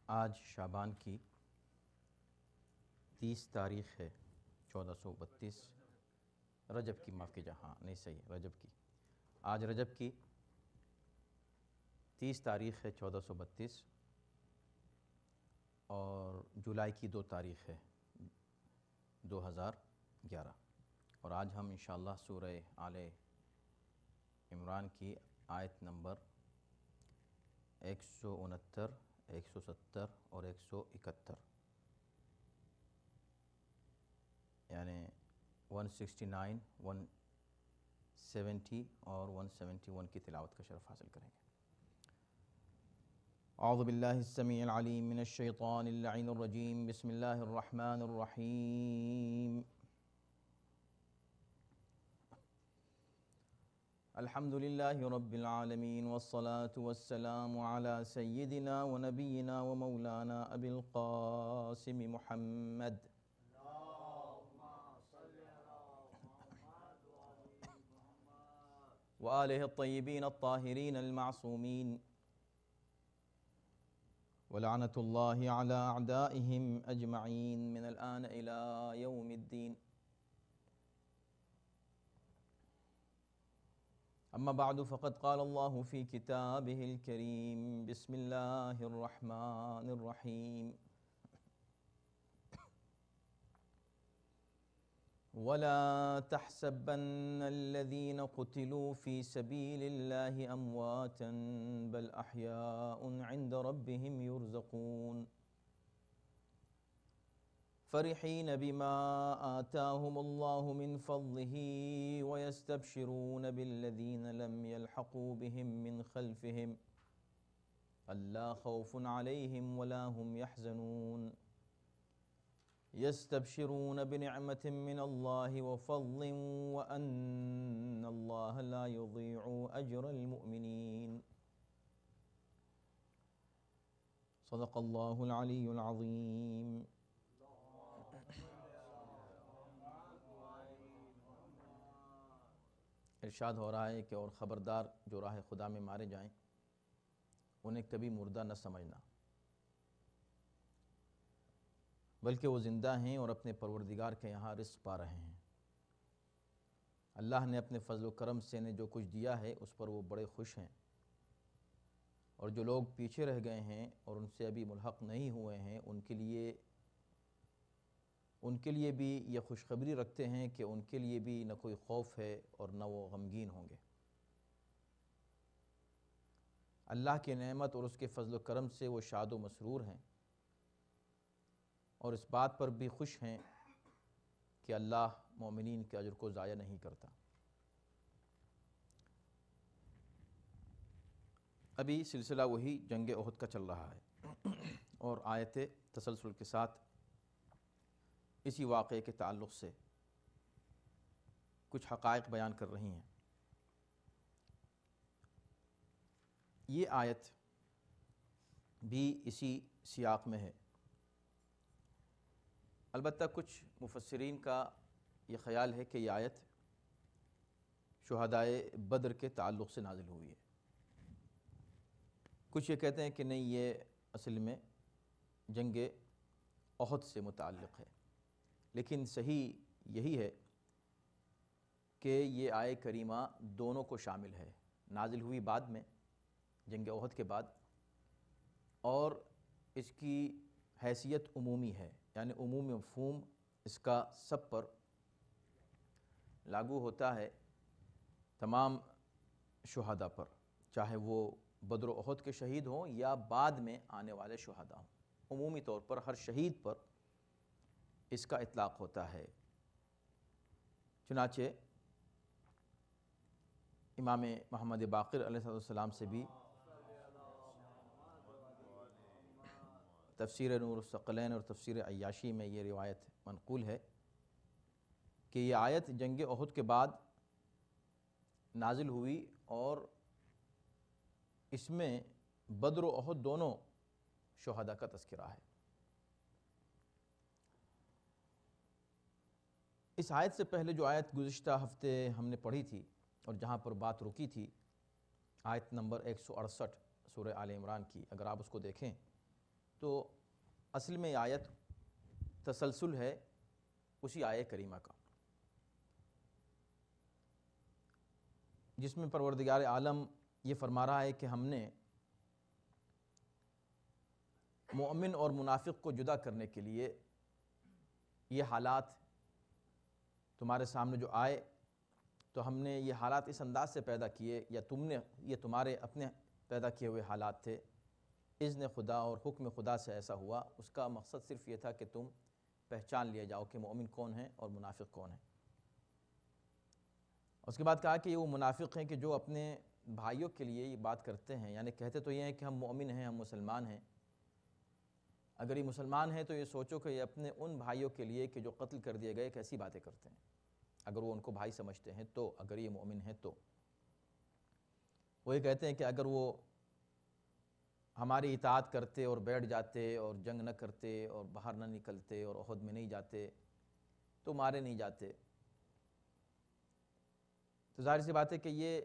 آج شعبان کی 30 تاریخ ہے 1432 رجب کی، معاف کیجیے، ہاں نہیں صحیح، رجب کی آج رجب کی 30 تاریخ ہے 1432 اور جولائی کی 2 تاریخ ہے 2011 اور آج ہم انشاءاللہ سورہ آل عمران کی آیت نمبر 169 170 اور 171 یعنی 169 170 اور 171 کی تلاوت کا شرف حاصل کریں گے۔ اعوذ باللہ السمیع العلیم من الشیطان اللعین الرجیم، بسم اللہ الرحمن الرحیم۔ الحمد للہ رب العالمین والصلاة والسلام علی سیدنا و نبینا و مولانا ابی القاسم محمد وآلہ الطیبین الطاہرین المعصومین ولعنۃ اللہ علی اعدائہم اجمعین من الآن الی یوم الدین۔ اما بعد فقد قال اللہ فی کتابہ الکریم، بسم اللہ الرحمن الرحیم۔ ولا تحسبن الذين قتلوا في سبيل الله أمواتا بل أحياء عند ربهم يرزقون فرحين بما آتاهم الله من فضله ويستبشرون بالذين لم يلحقوا بهم من خلفهم ألا خوف عليهم ولا هم يحزنون يستبشرون بنعمة من الله وفضل وأن الله لا يضيع أجر المؤمنين صدق الله العلي العظيم۔ ارشاد ہو رہا ہے کہ اور خبردار جو راہ خدا میں مارے جائیں انہیں کبھی مردہ نہ سمجھنا، بلکہ وہ زندہ ہیں اور اپنے پروردگار کے یہاں رزق پا رہے ہیں۔ اللہ نے اپنے فضل و کرم سے انہیں جو کچھ دیا ہے اس پر وہ بڑے خوش ہیں، اور جو لوگ پیچھے رہ گئے ہیں اور ان سے ابھی ملحق نہیں ہوئے ہیں ان کے لیے بھی یہ خوشخبری رکھتے ہیں کہ ان کے لیے بھی نہ کوئی خوف ہے اور نہ وہ غمگین ہوں گے۔ اللہ کی نعمت اور اس کے فضل و کرم سے وہ شاد و مسرور ہیں اور اس بات پر بھی خوش ہیں کہ اللہ مومنین کے اجر کو ضائع نہیں کرتا۔ ابھی سلسلہ وہی جنگ احد کا چل رہا ہے اور آیتیں تسلسل کے ساتھ اسی واقعے کے تعلق سے کچھ حقائق بیان کر رہی ہیں۔ یہ آیت بھی اسی سیاق میں ہے، البتہ کچھ مفسرین کا یہ خیال ہے کہ یہ آیت شہدائے بدر کے تعلق سے نازل ہوئی ہے۔ کچھ یہ کہتے ہیں کہ نہیں، یہ اصل میں جنگ احد سے متعلق ہے، لیکن صحیح یہی ہے کہ یہ آیہ کریمہ دونوں کو شامل ہے، نازل ہوئی بعد میں جنگ احد کے بعد، اور اس کی حیثیت عمومی ہے، یعنی عمومی مفہوم اس کا سب پر لاگو ہوتا ہے، تمام شہداء پر، چاہے وہ بدر و احد کے شہید ہوں یا بعد میں آنے والے شہداء ہوں، عمومی طور پر ہر شہید پر اس کا اطلاق ہوتا ہے۔ چنانچہ امام محمد باقر علیہ السلام سے بھی تفسیر نور الثقلین اور تفسیر عیاشی میں یہ روایت منقول ہے کہ یہ آیت جنگ احد کے بعد نازل ہوئی اور اس میں بدر و احد دونوں شہداء کا تذکرہ ہے۔ اس آیت سے پہلے جو آیت گزشتہ ہفتے ہم نے پڑھی تھی اور جہاں پر بات رکی تھی، آیت نمبر 168 سورہ آل عمران کی، اگر آپ اس کو دیکھیں تو اصل میں یہ آیت تسلسل ہے اسی آیہ کریمہ کا، جس میں پروردگار عالم یہ فرما رہا ہے کہ ہم نے مومن اور منافق کو جدا کرنے کے لیے یہ حالات تمہارے سامنے جو آئے تو ہم نے یہ حالات اس انداز سے پیدا کیے، یا یہ تمہارے اپنے پیدا کیے ہوئے حالات تھے، اذن خدا اور حکم خدا سے ایسا ہوا۔ اس کا مقصد صرف یہ تھا کہ تم پہچان لیا جاؤ کہ مومن کون ہیں اور منافق کون ہیں۔ اس کے بعد کہا کہ یہ وہ منافق ہیں کہ جو اپنے بھائیوں کے لیے یہ بات کرتے ہیں، یعنی کہتے تو یہ ہیں کہ ہم مومن ہیں، ہم مسلمان ہیں۔ اگر یہ مسلمان ہیں تو یہ سوچو کہ یہ اپنے ان بھائیوں کے لیے کہ جو قتل کر دیے گئے کیسی باتیں کرتے ہیں، اگر وہ ان کو بھائی سمجھتے ہیں تو، اگر یہ مومن ہیں تو وہ یہ کہتے ہیں کہ اگر وہ ہماری اطاعت کرتے اور بیٹھ جاتے اور جنگ نہ کرتے اور باہر نہ نکلتے اور احد میں نہیں جاتے تو مارے نہیں جاتے۔ تو ظاہر سی بات ہے کہ یہ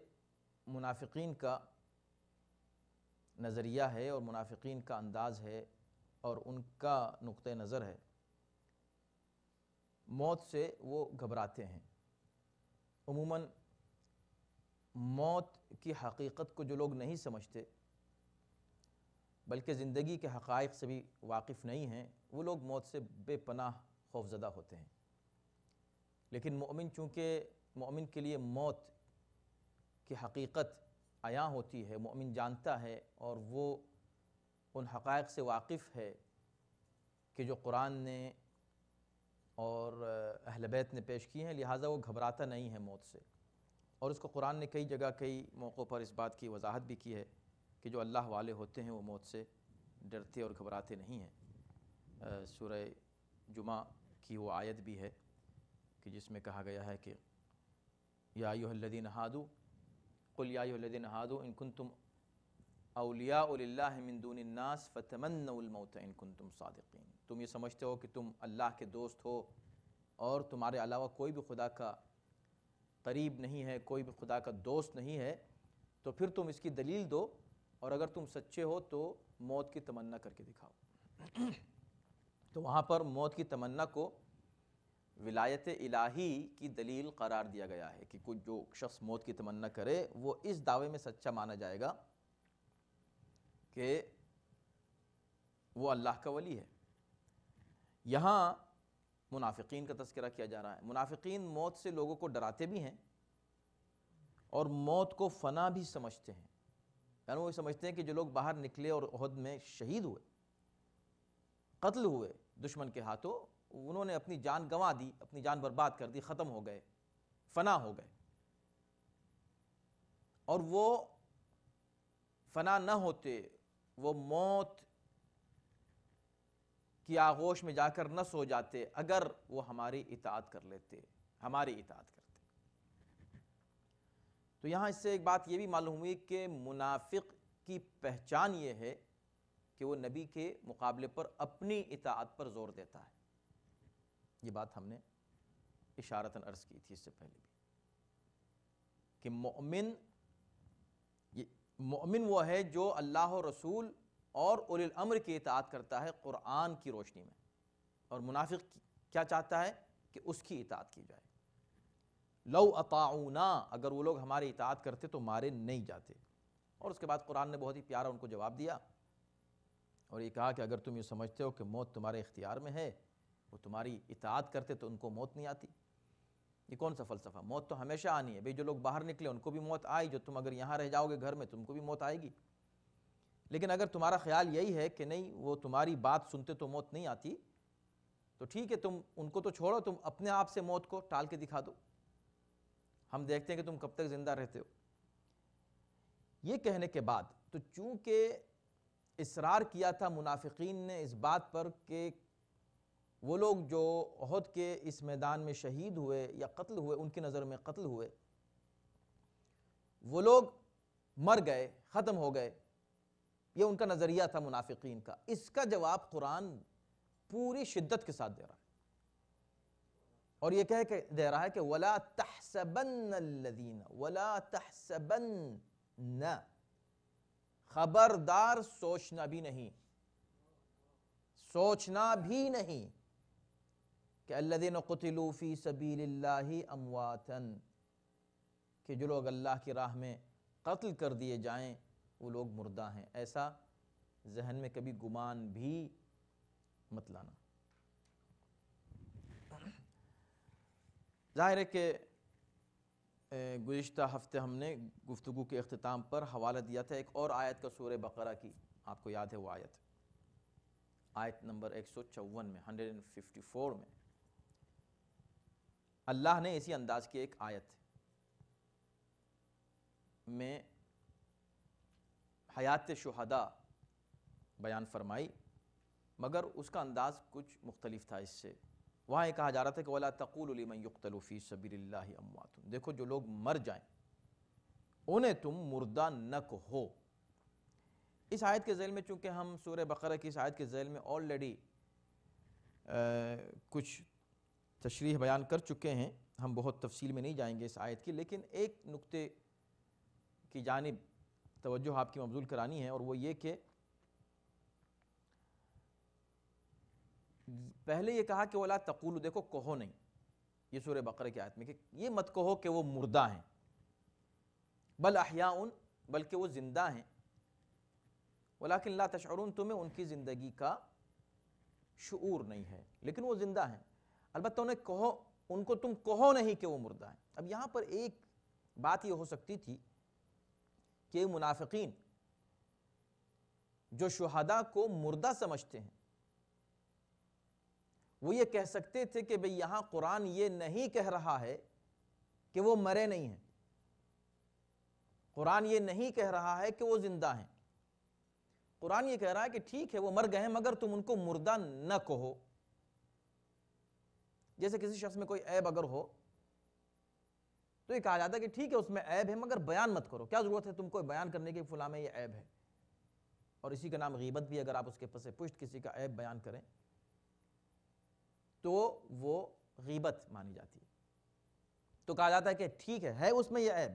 منافقین کا نظریہ ہے اور منافقین کا انداز ہے اور ان کا نقطہ نظر ہے۔ موت سے وہ گھبراتے ہیں۔ عموماً موت کی حقیقت کو جو لوگ نہیں سمجھتے بلکہ زندگی کے حقائق سے بھی واقف نہیں ہیں، وہ لوگ موت سے بے پناہ خوفزدہ ہوتے ہیں۔ لیکن مومن چونکہ مومن کے لیے موت کی حقیقت عیاں ہوتی ہے، مومن جانتا ہے اور وہ ان حقائق سے واقف ہے کہ جو قرآن نے اور اہل بیت نے پیش کی ہیں، لہٰذا وہ گھبراتا نہیں ہے موت سے۔ اور اس کو قرآن نے کئی جگہ کئی موقعوں پر اس بات کی وضاحت بھی کی ہے کہ جو اللہ والے ہوتے ہیں وہ موت سے ڈرتے اور گھبراتے نہیں ہیں۔ سورہ جمعہ کی وہ آیت بھی ہے کہ جس میں کہا گیا ہے کہ یا ایھا الذین ہادوا قل یا ایھا الذین ہادوا ان کنتم اولیاء للہ من دون الناس فتمنوا الموت ان کنتم صادقین۔ تم یہ سمجھتے ہو کہ تم اللہ کے دوست ہو اور تمہارے علاوہ کوئی بھی خدا کا قریب نہیں ہے، کوئی بھی خدا کا دوست نہیں ہے، تو پھر تم اس کی دلیل دو، اور اگر تم سچے ہو تو موت کی تمنا کر کے دکھاؤ۔ تو وہاں پر موت کی تمنا کو ولایت الہی کی دلیل قرار دیا گیا ہے کہ کوئی جو شخص موت کی تمنا کرے وہ اس دعوے میں سچا مانا جائے گا کہ وہ اللہ کا ولی ہے۔ یہاں منافقین کا تذکرہ کیا جا رہا ہے۔ منافقین موت سے لوگوں کو ڈراتے بھی ہیں اور موت کو فنا بھی سمجھتے ہیں، یعنی وہ سمجھتے ہیں کہ جو لوگ باہر نکلے اور احد میں شہید ہوئے، قتل ہوئے دشمن کے ہاتھوں، انہوں نے اپنی جان گنوا دی، اپنی جان برباد کر دی، ختم ہو گئے، فنا ہو گئے، اور وہ فنا نہ ہوتے، وہ موت کی آغوش میں جا کر نہ سو جاتے اگر وہ ہماری اطاعت کر لیتے، ہماری اطاعت کرتے۔ تو یہاں اس سے ایک بات یہ بھی معلوم ہوئی کہ منافق کی پہچان یہ ہے کہ وہ نبی کے مقابلے پر اپنی اطاعت پر زور دیتا ہے۔ یہ بات ہم نے اشارتاً عرض کی تھی اس سے پہلے بھی کہ مومن وہ ہے جو اللہ و رسول اور اولی الامر کی اطاعت کرتا ہے قرآن کی روشنی میں، اور منافق کیا چاہتا ہے کہ اس کی اطاعت کی جائے۔ لو اطاعونا، اگر وہ لوگ ہماری اطاعت کرتے تو مارے نہیں جاتے۔ اور اس کے بعد قرآن نے بہت ہی پیارا ان کو جواب دیا اور یہ کہا کہ اگر تم یہ سمجھتے ہو کہ موت تمہارے اختیار میں ہے، وہ تمہاری اطاعت کرتے تو ان کو موت نہیں آتی۔ یہ کون سا فلسفہ؟ موت تو ہمیشہ آنی ہے بھئی، جو لوگ باہر نکلے ان کو بھی موت آئی، جو تم اگر یہاں رہ جاؤ گے گھر میں تم کو بھی موت آئے گی۔ لیکن اگر تمہارا خیال یہی ہے کہ نہیں وہ تمہاری بات سنتے تو موت نہیں آتی، تو ٹھیک ہے، تم ان کو تو چھوڑو، تم اپنے آپ سے موت کو ٹال کے دکھا دو، ہم دیکھتے ہیں کہ تم کب تک زندہ رہتے ہو۔ یہ کہنے کے بعد تو چونکہ اصرار کیا تھا منافقین نے اس بات پر کہ وہ لوگ جو احد کے اس میدان میں شہید ہوئے یا قتل ہوئے، ان کی نظر میں قتل ہوئے، وہ لوگ مر گئے، ختم ہو گئے، یہ ان کا نظریہ تھا منافقین کا۔ اس کا جواب قرآن پوری شدت کے ساتھ دے رہا ہے اور یہ کہہ کے دے رہا ہے کہ وَلَا تَحْسَبَنَّ الَّذِينَ وَلَا تَحْسَبَنَّ، خبردار سوچنا بھی نہیں، سوچنا بھی نہیں کہ الذین قتلوا فی سبیل اللہ امواتا، کہ جو لوگ اللہ کی راہ میں قتل کر دیے جائیں وہ لوگ مردہ ہیں، ایسا ذہن میں کبھی گمان بھی مت لانا۔ ظاہر ہے کہ گزشتہ ہفتے ہم نے گفتگو کے اختتام پر حوالہ دیا تھا ایک اور آیت کا سورہ بقرہ کی، آپ کو یاد ہے وہ آیت نمبر 154 میں 154 میں اللہ نے اسی انداز کی ایک آیت میں حیات شہداء بیان فرمائی، مگر اس کا انداز کچھ مختلف تھا اس سے۔ وہاں یہ کہا جا رہا تھا کہ وَلَا تَقُولُوا لِمَنْ يُقْتَلُ فِي سَبِيلِ اللَّهِ أَمْوَاتٌ، دیکھو جو لوگ مر جائیں انہیں تم مردہ نہ کہو۔ اس آیت کے ذیل میں چونکہ ہم سورہ بقرہ کی اس آیت کے ذیل میں آلریڈی کچھ تشریح بیان کر چکے ہیں، ہم بہت تفصیل میں نہیں جائیں گے اس آیت کی، لیکن ایک نقطے کی جانب توجہ آپ کی مبذول کرانی ہے، اور وہ یہ کہ پہلے یہ کہا کہ وَلَا تَقُولُوا، دیکھو کہو نہیں، یہ سورہ بقرہ کی آیت میں کہ یہ مت کہو کہ وہ مردہ ہیں، بل احیاء، بلکہ وہ زندہ ہیں، ولیکن لا تشعرون، تمہیں ان کی زندگی کا شعور نہیں ہے، لیکن وہ زندہ ہیں، البتہ ان کو تم کہو نہیں کہ وہ مردہ ہیں۔ اب یہاں پر ایک بات یہ ہو سکتی تھی کہ منافقین جو شہداء کو مردہ سمجھتے ہیں وہ یہ کہہ سکتے تھے کہ بھئی یہاں قرآن یہ نہیں کہہ رہا ہے کہ وہ مرے نہیں ہیں، قرآن یہ نہیں کہہ رہا ہے کہ وہ زندہ ہیں، قرآن یہ کہہ رہا ہے کہ ٹھیک ہے وہ مر گئے ہیں مگر تم ان کو مردہ نہ کہو۔ جیسے کسی شخص میں کوئی عیب اگر ہو تو یہ کہا جاتا ہے کہ ٹھیک ہے اس میں عیب ہے مگر بیان مت کرو، کیا ضرورت ہے تم کو بیان کرنے کے فلاں میں یہ عیب ہے، اور اسی کا نام غیبت بھی، اگر آپ اس کے پس پشت کسی کا عیب بیان کریں تو وہ غیبت مانی جاتی ہے۔ تو کہا جاتا ہے کہ ٹھیک ہے اس میں یہ عیب،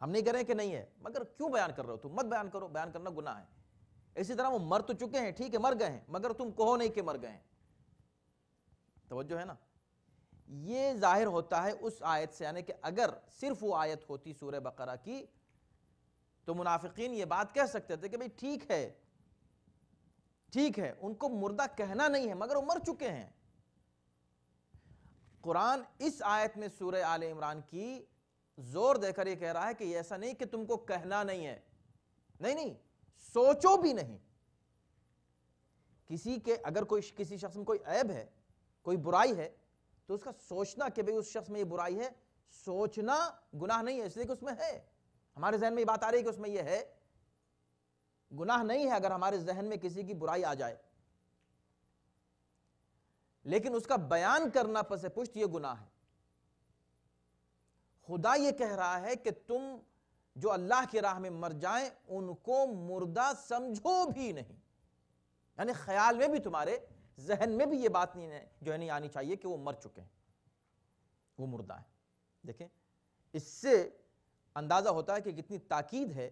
ہم نہیں کہہ رہے کہ نہیں ہے، مگر کیوں بیان کر رہے ہو تم، مت بیان کرو، بیان کرنا گناہ ہے۔ اسی طرح وہ مر تو چکے ہیں، ٹھیک ہے مر گئے ہیں، مگر تم کہو نہیں کہ مر گئے ہیں۔ توجہ ہے نا؟ یہ ظاہر ہوتا ہے اس آیت سے، یعنی کہ اگر صرف وہ آیت ہوتی سورہ بقرہ کی تو منافقین یہ بات کہہ سکتے تھے کہ بھئی ٹھیک ہے ان کو مردہ کہنا نہیں ہے مگر وہ مر چکے ہیں۔ قرآن اس آیت میں سورہ آل عمران کی زور دے کر یہ کہہ رہا ہے کہ ایسا نہیں کہ تم کو کہنا نہیں ہے، نہیں، سوچو بھی نہیں۔ اگر کسی شخص میں کوئی عیب ہے، کوئی برائی ہے، تو اس کا سوچنا کہ بھئی اس شخص میں یہ برائی ہے، سوچنا گناہ نہیں ہے، اس لیے کہ اس میں ہے۔ ہمارے ذہن میں یہ بات آ رہی ہے کہ اس میں یہ ہے، گناہ نہیں ہے اگر ہمارے ذہن میں کسی کی برائی آ جائے، لیکن اس کا بیان کرنا پس پشت یہ گناہ ہے۔ خدا یہ کہہ رہا ہے کہ تم جو اللہ کی راہ میں مر جائیں ان کو مردہ سمجھو بھی نہیں، یعنی خیال میں بھی، تمہارے ذہن میں بھی یہ بات نہیں آنی چاہیے کہ وہ مر چکے ہیں، وہ مردہ ہیں۔ دیکھیں اس سے اندازہ ہوتا ہے کہ کتنی تاکید ہے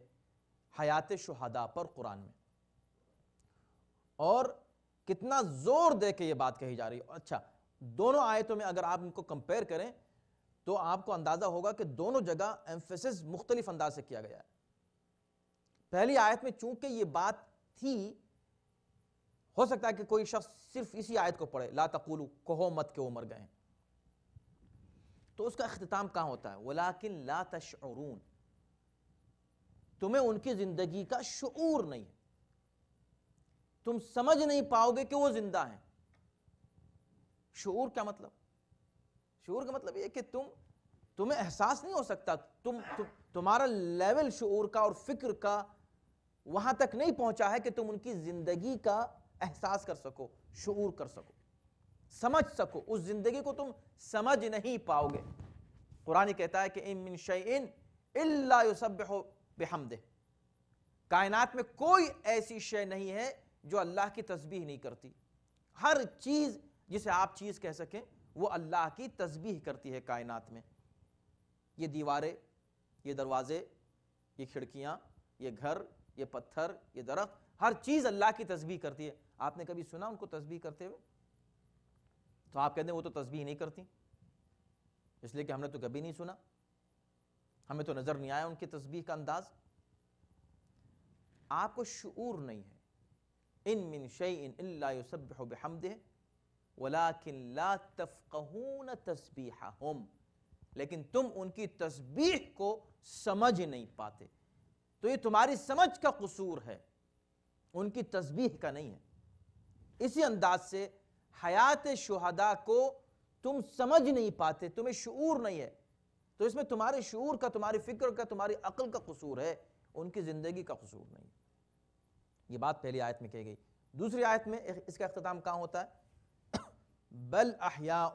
حیات شہداء پر قرآن میں، اور کتنا زور دے کے یہ بات کہی جا رہی ہے۔ اچھا، دونوں آیتوں میں اگر آپ ان کو کمپیئر کریں تو آپ کو اندازہ ہوگا کہ دونوں جگہ ایمفیسس مختلف انداز سے کیا گیا ہے۔ پہلی آیت میں چونکہ یہ بات تھی، ہو سکتا ہے کہ کوئی شخص صرف اسی آیت کو پڑھے، لا تقولوا، کہو مت کہ وہ مر گئے ہیں، تو اس کا اختتام کہاں ہوتا ہے؟ ولیکن لا تشعرون، تمہیں ان کی زندگی کا شعور نہیں ہے، تم سمجھ نہیں پاؤ گے کہ وہ زندہ ہیں۔ شعور کیا مطلب؟ شعور کا مطلب یہ کہ تمہیں احساس نہیں ہو سکتا، تمہارا لیول شعور کا اور فکر کا وہاں تک نہیں پہنچا ہے کہ تم ان کی زندگی کا احساس کر سکو، شعور کر سکو، سمجھ سکو، اس زندگی کو تم سمجھ نہیں پاؤ گے۔ قرآن کہتا ہے کہ ان من شیء الا یسبح بحمدہ، کائنات میں کوئی ایسی شے نہیں ہے جو اللہ کی تسبیح نہیں کرتی، ہر چیز جسے آپ چیز کہہ سکیں وہ اللہ کی تسبیح کرتی ہے کائنات میں۔ یہ دیواریں، یہ دروازے، یہ کھڑکیاں، یہ گھر، یہ پتھر، یہ درخت، ہر چیز اللہ کی تسبیح کرتی ہے۔ آپ نے کبھی سنا ان کو تسبیح کرتے ہوئے؟ تو آپ کہتے ہیں وہ تو تسبیح نہیں کرتی، اس لیے کہ ہم نے تو کبھی نہیں سنا، ہمیں تو نظر نہیں آیا ان کی تسبیح کا انداز۔ آپ کو شعور نہیں ہے۔ ان من شیء الا یسبح بحمدہ ولکن لا تفقہون تسبیحہم، لیکن تم ان کی تسبیح کو سمجھ نہیں پاتے، تو یہ تمہاری سمجھ کا قصور ہے، ان کی تسبیح کا نہیں ہے۔ اسی انداز سے حیات شہداء کو تم سمجھ نہیں پاتے، تمہیں شعور نہیں ہے، تو اس میں تمہارے شعور کا، تمہاری فکر کا، تمہاری عقل کا قصور ہے، ان کی زندگی کا قصور نہیں ہے۔ یہ بات پہلی آیت میں کہی گئی۔ دوسری آیت میں اس کا اختتام کہاں ہوتا ہے؟ بل احیاء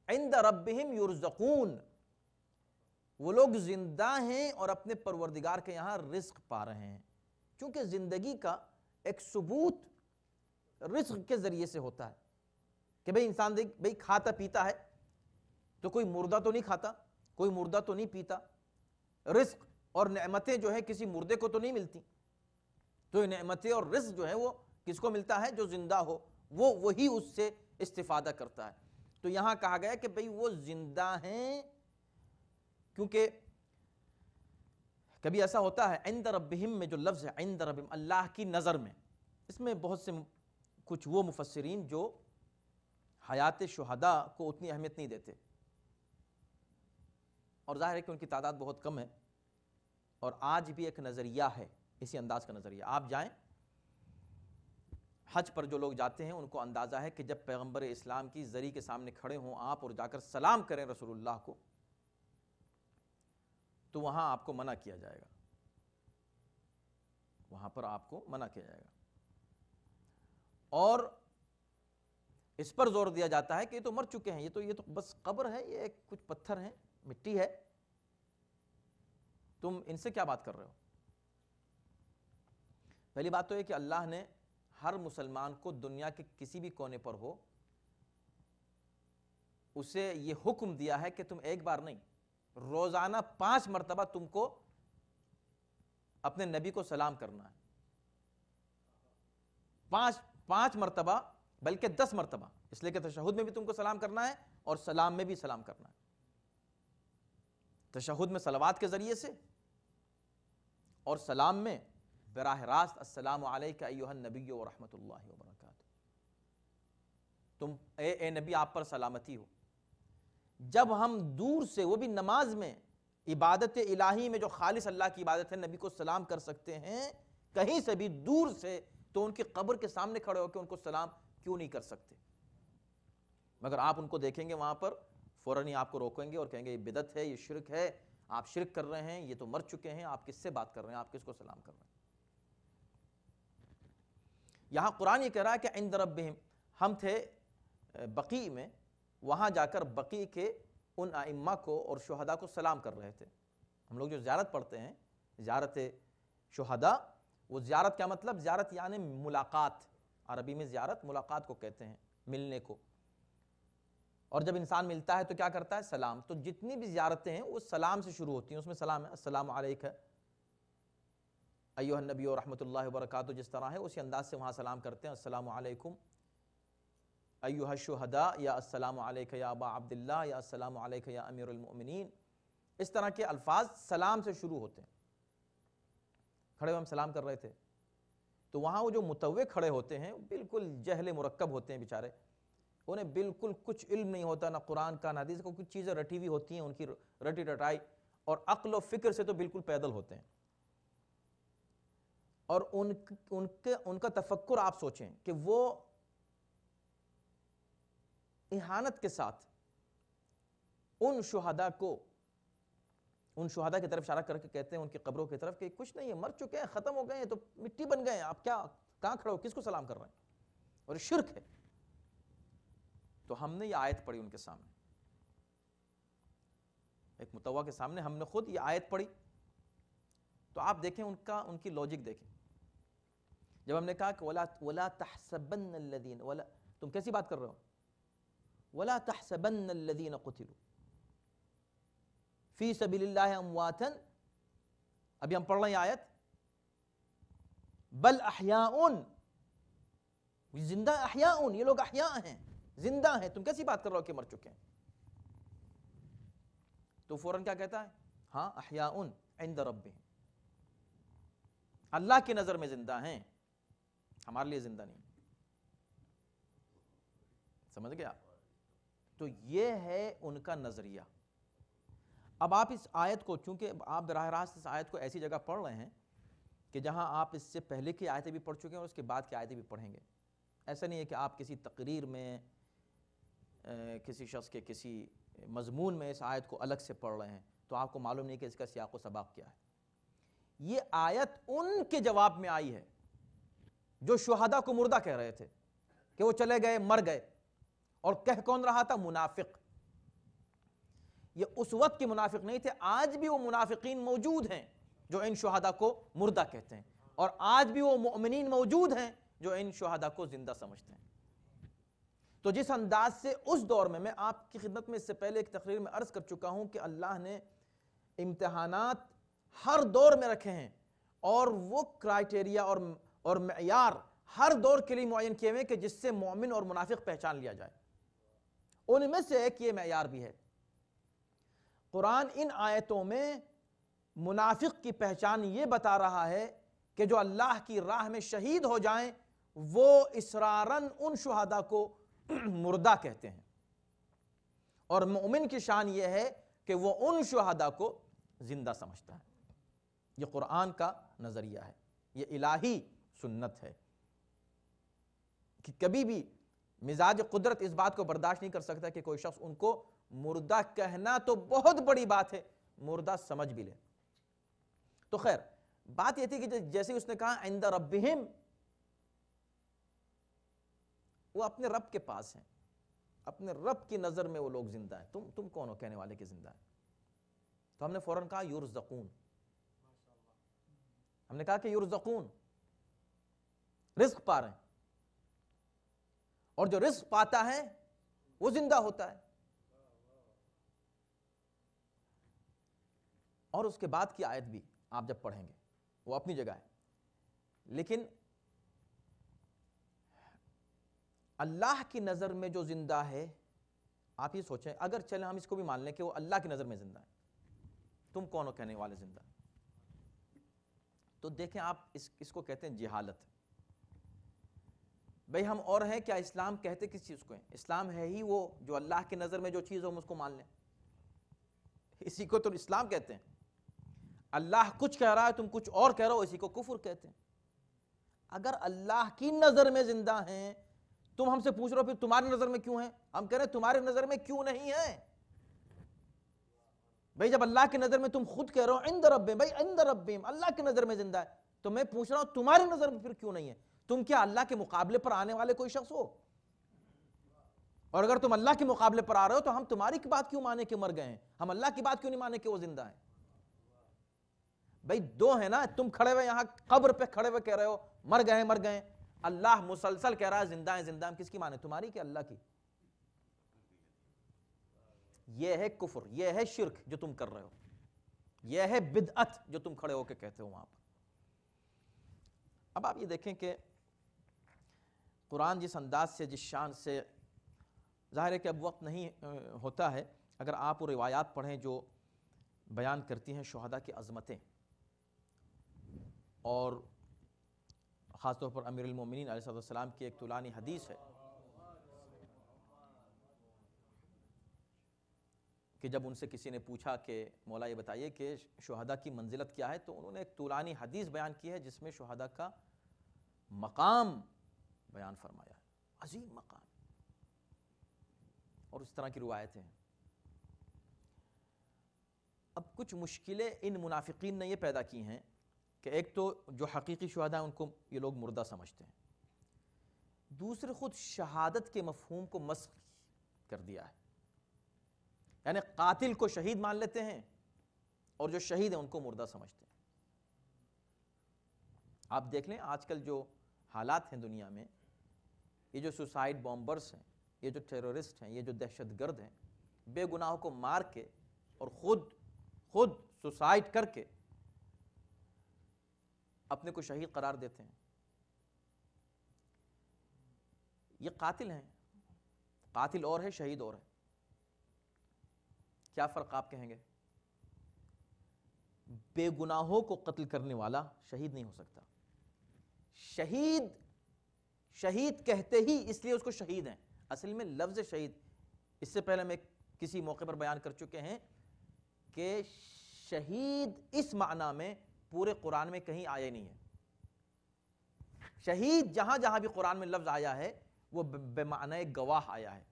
عند ربہم یرزقون، وہ لوگ زندہ ہیں اور اپنے پروردگار کے یہاں رزق پا رہے ہیں، چونکہ زندگی کا ایک ثبوت رزق کے ذریعے سے ہوتا ہے کہ بھئی انسان دیکھ بھئی کھاتا پیتا ہے تو کوئی مردہ تو نہیں کھاتا، کوئی مردہ تو نہیں پیتا، رزق اور نعمتیں جو ہے کسی مردے کو تو نہیں ملتی، تو نعمتیں اور رزق جو ہے وہ کس کو ملتا ہے؟ جو زندہ ہو، وہی اس سے استفادہ کرتا ہے۔ تو یہاں کہا گیا کہ بھئی وہ زندہ ہیں، کیونکہ کبھی ایسا ہوتا ہے عند ربہم میں جو لفظ ہے عند ربہم، اللہ کی نظر میں، اس میں بہت سے کچھ وہ مفسرین جو حیات شہداء کو اتنی اہمیت نہیں دیتے، اور ظاہر ہے کہ ان کی تعداد بہت کم ہے، اور آج بھی ایک نظریہ ہے اسی انداز کا نظریہ۔ آپ جائیں حج پر، جو لوگ جاتے ہیں ان کو اندازہ ہے کہ جب پیغمبر اسلام کی زری کے سامنے کھڑے ہوں آپ اور جا کر سلام کریں رسول اللہ کو، تو وہاں آپ کو منع کیا جائے گا، وہاں پر آپ کو منع کیا جائے گا، اور اس پر زور دیا جاتا ہے کہ یہ تو مر چکے ہیں، یہ تو بس قبر ہے، یہ کچھ پتھر ہیں، مٹی ہے، تم ان سے کیا بات کر رہے ہو؟ پہلی بات تو یہ کہ اللہ نے ہر مسلمان کو دنیا کے کسی بھی کونے پر ہو اسے یہ حکم دیا ہے کہ تم ایک بار نہیں، روزانہ 5 مرتبہ تم کو اپنے نبی کو سلام کرنا ہے، 5 مرتبہ، بلکہ 10 مرتبہ، اس لیے کہ تشہد میں بھی تم کو سلام کرنا ہے اور سلام میں بھی سلام کرنا ہے، تشہد میں صلوات کے ذریعے سے اور سلام میں براہ راست السلام علیک ایھا النبی ورحمۃ اللہ وبرکاتہ، تم اے نبی آپ پر سلامتی ہو۔ جب ہم دور سے، وہ بھی نماز میں، عبادت الہی میں جو خالص اللہ کی عبادت ہے، نبی کو سلام کر سکتے ہیں کہیں سے بھی دور سے، تو ان کی قبر کے سامنے کھڑے ہو کے ان کو سلام کیوں نہیں کر سکتے؟ مگر آپ ان کو دیکھیں گے وہاں پر فوراً ہی آپ کو روکیں گے اور کہیں گے یہ بدعت ہے، یہ شرک ہے، آپ شرک کر رہے ہیں، یہ تو مر چکے ہیں، آپ کس سے بات کر رہے ہیں، آپ کس کو سلام کر رہے ہیں؟ یہاں قرآن یہ کہہ رہا ہے کہ عند ربہم، ہم تھے بقیع میں، وہاں جا کر بقیع کے ان ائمہ کو اور شہداء کو سلام کر رہے تھے۔ ہم لوگ جو زیارت پڑھتے ہیں، زیارت شہداء، وہ زیارت کیا مطلب؟ زیارت یعنی ملاقات، عربی میں زیارت ملاقات کو کہتے ہیں، ملنے کو، اور جب انسان ملتا ہے تو کیا کرتا ہے؟ سلام۔ تو جتنی بھی زیارتیں ہیں وہ سلام سے شروع ہوتی ہیں، اس میں سلام ہے، السلام علیک ایھا النبی ورحمۃ اللہ وبرکاتہ، جس طرح ہے اسی انداز سے وہاں سلام کرتے ہیں، السلام علیکم ایھا الشہداء، یا السلام علیک یا ابا عبداللہ، یا السلام علیک یا امیر المؤمنین، اس طرح کے الفاظ سلام سے شروع ہوتے ہیں۔ کھڑے ہوئے ہم سلام کر رہے تھے، تو وہاں وہ جو متوع کھڑے ہوتے ہیں بالکل جہل مرکب ہوتے ہیں بیچارے، انہیں بالکل کچھ علم نہیں ہوتا، نہ قرآن کا نہ حدیث کا، کچھ چیزیں رٹی ہوئی ہوتی ہیں ان کی رٹی رٹائی، اور عقل و فکر سے تو بالکل پیدل ہوتے ہیں، اور ان کا تفکر آپ سوچیں کہ وہ اہانت کے ساتھ ان شہداء کی طرف اشارہ کر کے کہتے ہیں ان کی قبروں کی طرف کہ کچھ نہیں ہے، مر چکے ہیں، ختم ہو گئے ہیں، تو مٹی بن گئے ہیں، آپ کہاں کھڑے ہو، کس کو سلام کر رہے ہیں؟ اور شرک ہے۔ تو ہم نے یہ آیت پڑھی ان کے سامنے، ایک متوع کے سامنے ہم نے خود یہ آیت پڑھی، تو آپ دیکھیں ان کی لاجک دیکھیں۔ جب ہم نے کہا کہ وَلَا تَحْسَبَنَّ الَّذِينَ، تم کیسی بات کر رہے ہو؟ وَلَا تَحْسَبَنَّ الَّذِينَ قُتِلُوا فِي سَبِيلِ اللَّهِ أَمْوَاتًا، ابھی ہم پڑھ رہے ہیں آیت، بَلْ أَحْيَاءٌ، زندہ احیاء، یہ لوگ احیاء ہیں، زندہ ہیں، تم کیسی بات کر رہے ہو کہ مر چکے ہیں؟ تو فوراً کیا کہتا ہے؟ ہاں احیاء عند ربہم، اللہ کی نظر میں زندہ ہیں، ہمارے لیے زندہ نہیں۔ سمجھ گیا؟ تو یہ ہے ان کا نظریہ۔ اب آپ اس آیت کو، چونکہ آپ براہ راست اس آیت کو ایسی جگہ پڑھ رہے ہیں کہ جہاں آپ اس سے پہلے کی آیتیں بھی پڑھ چکے ہیں اور اس کے بعد کی آیتیں بھی پڑھیں گے، ایسا نہیں ہے کہ آپ کسی تقریر میں کسی شخص کے کسی مضمون میں اس آیت کو الگ سے پڑھ رہے ہیں تو آپ کو معلوم نہیں کہ اس کا سیاق و سباق کیا ہے۔ یہ آیت ان کے جواب میں آئی ہے جو شہداء کو مردہ کہہ رہے تھے کہ وہ چلے گئے، مر گئے، اور کہہ کون رہا تھا؟ منافق۔ یہ اس وقت کے منافق نہیں تھے، آج بھی وہ منافقین موجود ہیں جو ان شہداء کو مردہ کہتے ہیں، اور آج بھی وہ مؤمنین موجود ہیں جو ان شہداء کو زندہ سمجھتے ہیں۔ تو جس انداز سے اس دور میں آپ کی خدمت میں اس سے پہلے ایک تقریر میں عرض کر چکا ہوں کہ اللہ نے امتحانات ہر دور میں رکھے ہیں، اور وہ کرائٹیریا اور معیار ہر دور کے لیے معین کیے ہوئے کہ جس سے مومن اور منافق پہچان لیا جائے، ان میں سے ایک یہ معیار بھی ہے۔ قرآن ان آیتوں میں منافق کی پہچان یہ بتا رہا ہے کہ جو اللہ کی راہ میں شہید ہو جائیں وہ اصراراً ان شہداء کو مردہ کہتے ہیں، اور مومن کی شان یہ ہے کہ وہ ان شہداء کو زندہ سمجھتا ہے۔ یہ قرآن کا نظریہ ہے، یہ الہی سنت ہے کہ کبھی بھی مزاج قدرت اس بات کو برداشت نہیں کر سکتا کہ کوئی شخص ان کو مردہ کہنا تو بہت بڑی بات ہے، مردہ سمجھ بھی لے۔ تو خیر بات یہ تھی کہ جیسے اس نے کہا عند ربہم، وہ اپنے رب کے پاس ہیں، اپنے رب کی نظر میں وہ لوگ زندہ ہیں۔ تم کون ہو کہنے والے کہ زندہ ہیں؟ تو ہم نے فوراً کہا یرزقون، ہم نے کہا کہ یرزقون، رزق پا رہے ہیں، اور جو رزق پاتا ہے وہ زندہ ہوتا ہے۔ اور اس کے بعد کی آیت بھی آپ جب پڑھیں گے وہ اپنی جگہ ہے، لیکن اللہ کی نظر میں جو زندہ ہے، آپ یہ سوچیں اگر چلیں ہم اس کو بھی مان لیں کہ وہ اللہ کی نظر میں زندہ ہے، تم کون ہو کہنے والے زندہ؟ تو دیکھیں آپ اس کو کہتے ہیں جہالت۔ بھئی ہم اور ہیں کیا اسلام کہتے کس چیز کو ہیں؟ اسلام ہے ہی وہ جو اللہ کی نظر میں جو چیز ہو ہم اس کو مان لیں، اسی کو تو اسلام کہتے ہیں۔ اللہ کچھ کہہ رہا ہے تم کچھ اور کہہ رہے ہو، اسی کو کفر کہتے ہیں۔ اگر اللہ کی نظر میں زندہ ہیں، تم ہم سے پوچھ رہے ہو پھر تمہاری نظر میں کیوں ہیں؟ ہم کہہ رہے ہیں تمہاری نظر میں کیوں نہیں ہے؟ بھئی جب اللہ کی نظر میں تم خود کہہ رہے ہو عند ربہم، بھئی عند ربہم اللہ کی نظر میں زندہ ہے، تو میں پوچھ رہا ہوں تمہاری نظر میں پھر کیوں نہیں ہے؟ تم کیا اللہ کے مقابلے پر آنے والے کوئی شخص ہو؟ اور اگر تم اللہ کے مقابلے پر آ رہے ہو تو ہم تمہاری کی بات کیوں مانے کہ مر گئے ہیں؟ ہم اللہ کی بات کیوں نہیں مانے کہ وہ زندہ ہیں؟ بھئی دو ہیں نا، تم کھڑے ہوئے یہاں قبر پہ کھڑے ہوئے کہہ رہے ہو مر گئے مر گئے، اللہ مسلسل کہہ رہا ہے زندہ ہیں زندہ ہیں، ہم کس کی مانے؟ تمہاری کہ اللہ کی؟ یہ ہے کفر، یہ ہے شرک جو تم کر رہے ہو، یہ ہے بدعت جو تم کھڑے ہو کے کہتے ہو وہاں پر۔ اب آپ یہ دیکھیں کہ قرآن جس انداز سے، جس شان سے، ظاہر ہے کہ اب وقت نہیں ہوتا ہے، اگر آپ وہ روایات پڑھیں جو بیان کرتی ہیں شہداء کی عظمتیں، اور خاص طور پر امیر المومنین علیہ السلام کی ایک طولانی حدیث ہے کہ جب ان سے کسی نے پوچھا کہ مولا یہ بتائیے کہ شہداء کی منزلت کیا ہے، تو انہوں نے ایک طولانی حدیث بیان کی ہے جس میں شہداء کا مقام بیان فرمایا ہے، عظیم مقام، اور اس طرح کی روایتیں ہیں۔ اب کچھ مشکلیں ان منافقین نے یہ پیدا کی ہیں کہ ایک تو جو حقیقی شہداء ہیں ان کو یہ لوگ مردہ سمجھتے ہیں، دوسرے خود شہادت کے مفہوم کو مسخ کر دیا ہے، یعنی قاتل کو شہید مان لیتے ہیں اور جو شہید ہیں ان کو مردہ سمجھتے ہیں۔ آپ دیکھ لیں آج کل جو حالات ہیں دنیا میں، یہ جو سوسائڈ بامبرز ہیں، یہ جو ٹیرورسٹ ہیں، یہ جو دہشت گرد ہیں، بے گناہوں کو مار کے اور خود سوسائڈ کر کے اپنے کو شہید قرار دیتے ہیں۔ یہ قاتل ہیں، قاتل اور ہے، شہید اور ہے. کیا فرق آپ کہیں گے؟ بے گناہوں کو قتل کرنے والا شہید نہیں ہو سکتا. شہید کہتے ہی اس لیے اس کو شہید ہیں. اصل میں لفظ شہید، اس سے پہلے میں کسی موقع پر بیان کر چکے ہیں کہ شہید اس معنی میں پورے قرآن میں کہیں آیا نہیں ہے. شہید جہاں جہاں بھی قرآن میں لفظ آیا ہے وہ بے معنی گواہ آیا ہے.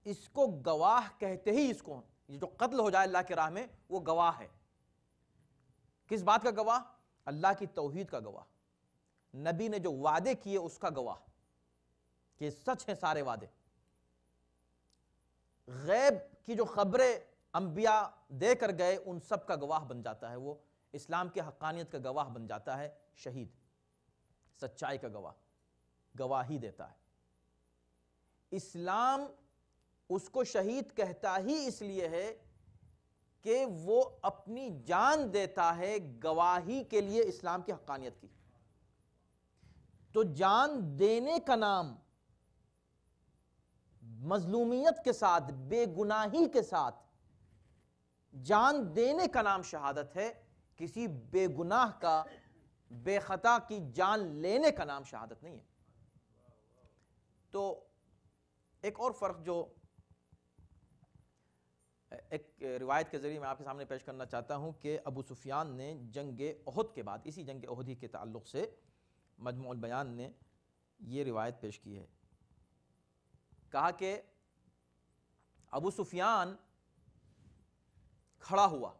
اس کو گواہ کہتے ہی اس کو، یہ جو قتل ہو جائے اللہ کی راہ میں وہ گواہ ہے. کس بات کا گواہ؟ اللہ کی توحید کا گواہ، نبی نے جو وعدے کیے اس کا گواہ کہ سچ ہیں سارے وعدے. غیب کی جو خبریں انبیاء دے کر گئے ان سب کا گواہ بن جاتا ہے. وہ اسلام کی حقانیت کا گواہ بن جاتا ہے شہید، سچائی کا گواہ، گواہی دیتا ہے. اسلام اس کو شہید کہتا ہی اس لیے ہے کہ وہ اپنی جان دیتا ہے گواہی کے لیے اسلام کی حقانیت کی. تو جان دینے کا نام مظلومیت کے ساتھ، بے گناہی کے ساتھ جان دینے کا نام شہادت ہے. کسی بے گناہ کا، بے خطا کی جان لینے کا نام شہادت نہیں ہے. تو ایک اور فرق جو ایک روایت کے ذریعے میں آپ کے سامنے پیش کرنا چاہتا ہوں کہ ابو سفیان نے جنگ احد کے بعد، اسی جنگ احد ہی کے تعلق سے مجموع البیان نے یہ روایت پیش کی ہے. کہا کہ ابو سفیان کھڑا ہوا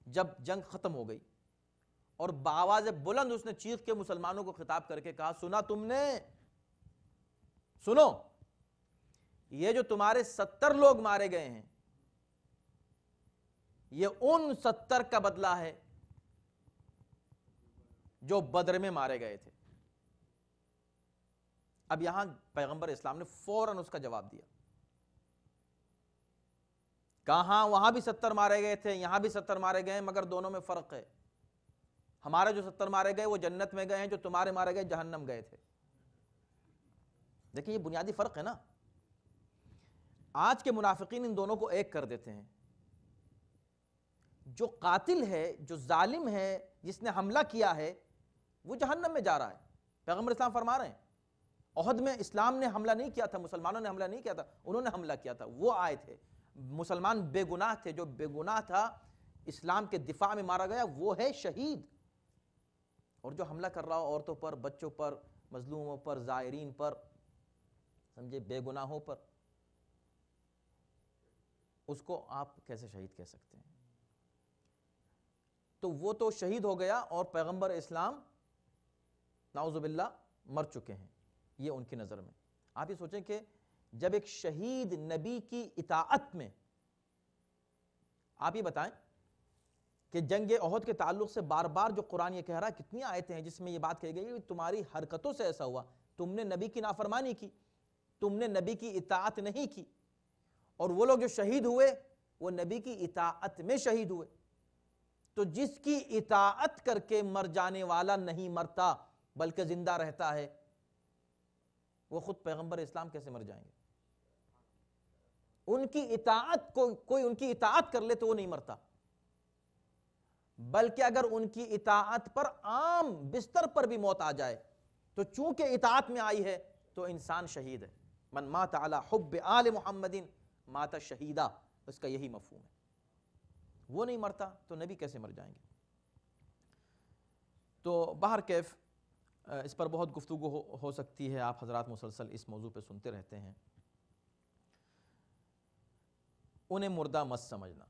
جب جنگ ختم ہو گئی اور بآواز بلند اس نے چیخ کے مسلمانوں کو خطاب کر کے کہا، سنا تم نے؟ سنو، یہ جو تمہارے 70 لوگ مارے گئے ہیں یہ ان 70 کا بدلہ ہے جو بدر میں مارے گئے تھے. اب یہاں پیغمبر اسلام نے فوراً اس کا جواب دیا. کہاں وہاں بھی 70 مارے گئے تھے، یہاں بھی 70 مارے گئے ہیں، مگر دونوں میں فرق ہے. ہمارے جو 70 مارے گئے وہ جنت میں گئے ہیں، جو تمہارے مارے گئے جہنم گئے تھے. دیکھیں یہ بنیادی فرق ہے نا. آج کے منافقین ان دونوں کو ایک کر دیتے ہیں. جو قاتل ہے، جو ظالم ہے، جس نے حملہ کیا ہے وہ جہنم میں جا رہا ہے. پیغمبر اسلام فرما رہے ہیں احد میں اسلام نے حملہ نہیں کیا تھا، مسلمانوں نے حملہ نہیں کیا تھا، انہوں نے حملہ کیا تھا. وہ آئے تھے، مسلمان بے گناہ تھے. جو بے گناہ تھا اسلام کے دفاع میں مارا گیا وہ ہے شہید. اور جو حملہ کر رہا ہو عورتوں پر، بچوں پر، مظلوموں پر، زائرین پر، سمجھے، بے گناہوں پر، اس کو آپ کیسے شہید کہہ سکتے ہیں؟ تو وہ تو شہید ہو گیا اور پیغمبر اسلام نعوذ باللہ مر چکے ہیں. یہ ان کی نظر میں. آپ یہ سوچیں کہ جب ایک شہید نبی کی اطاعت میں، آپ یہ بتائیں کہ جنگ احد کے تعلق سے بار بار جو قرآن یہ کہہ رہا ہے، کتنی آیتیں ہیں جس میں یہ بات کہی گئی کہ تمہاری حرکتوں سے ایسا ہوا، تم نے نبی کی نافرمانی کی، تم نے نبی کی اطاعت نہیں کی. اور وہ لوگ جو شہید ہوئے وہ نبی کی اطاعت میں شہید ہوئے. تو جس کی اطاعت کر کے مر جانے والا نہیں مرتا بلکہ زندہ رہتا ہے، وہ خود پیغمبر اسلام کیسے مر جائیں گے؟ ان کی اطاعت کو کوئی ان کی اطاعت کر لے تو وہ نہیں مرتا، بلکہ اگر ان کی اطاعت پر عام بستر پر بھی موت آ جائے تو چونکہ اطاعت میں آئی ہے تو انسان شہید ہے. من مات علی حب آل محمد مات شہیدہ، اس کا یہی مفہوم ہے. وہ نہیں مرتا تو نبی کیسے مر جائیں گے؟ تو بہر کیف اس پر بہت گفتگو ہو سکتی ہے. آپ حضرات مسلسل اس موضوع پہ سنتے رہتے ہیں. انہیں مردہ مت سمجھنا.